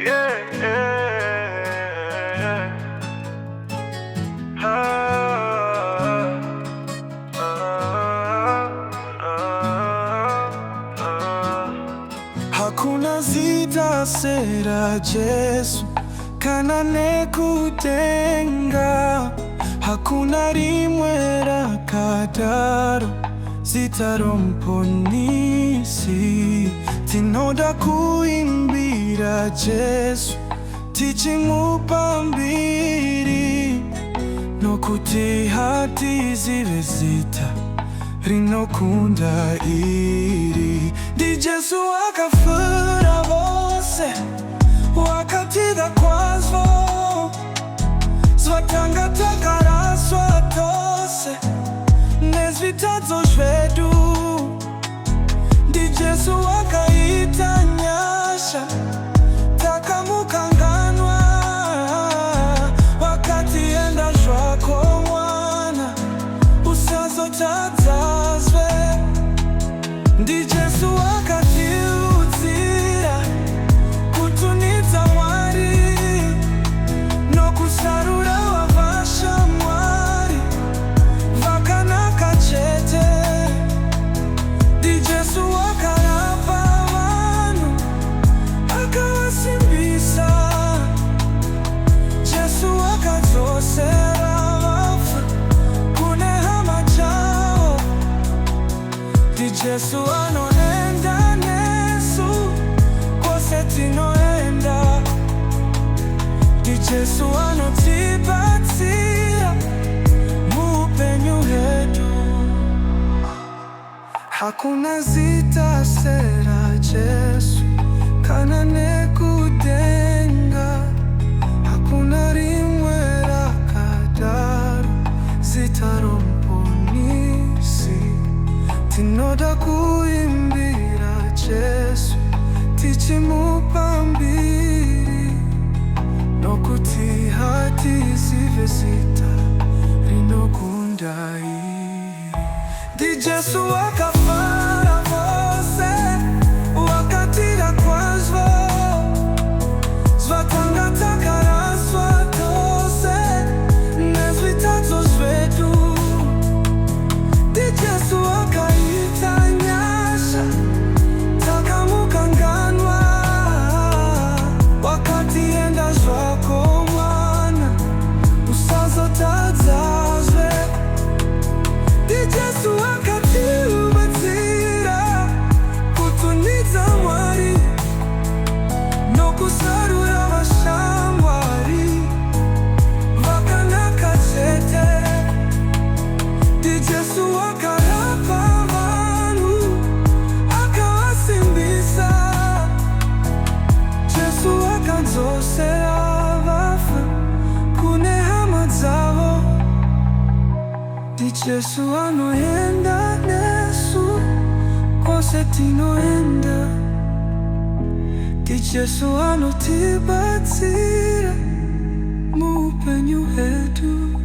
yeah, yeah. Ah, ah, ah, ah. Hakuna zitasera Jesu kana nekutenga, hakuna rimwe rakadaro zitaromponisi. Tinoda kuimbira Jesu tichimupa mbiri, nokuti hatizive zita rinokunda iri. Ndi Jesu akafura vose wakatiga kwazvo, zwatanga takaraswa tose nezvitadzo zvedu. Ndi Jesu akaita nyasha takamukanganwa, wakatienda zvako mwana usazotadzazve. Ndi Jesu akatiudzira kutunidza Mwari nokusarura wavashamwari vakanaka chete. Ndi Jesu akarapa vanhu akavasimbisa, Jesu akadzosera vafa kune hama chavo. Ndi Jesu anoenda nesu kwose tinoenda, ndi Jesu anotibatsira muupenyu hwedu. Hakuna zitasera Jesu kana nekudenga, hakuna rimwe rakadaro zitaromponisi. Tinoda kuimbira Jesu tichimupa mbiri, nokuti hatizive zita rinokunda iri. Ndi Jesu akafara vose wakatira kwazvo, zwatanga takaraswa tose nezvitadzo zvedu. Ndi Jesu akaita nyasha takamukanganwa, wakatienda zvako mwana usazotadzazve. Ndi Jesu akatiubatsira kutunidza Mwari nokusarura vashamwari vakanaka chete. Ndi Jesu akarapa vanhu akavasimbisa, Jesu akadzosera vafa kune hama dzavo. Ndi Jesu anoenda nesu kwose tinoenda, ndi Jesu anotibatsira muupenyu hwedu.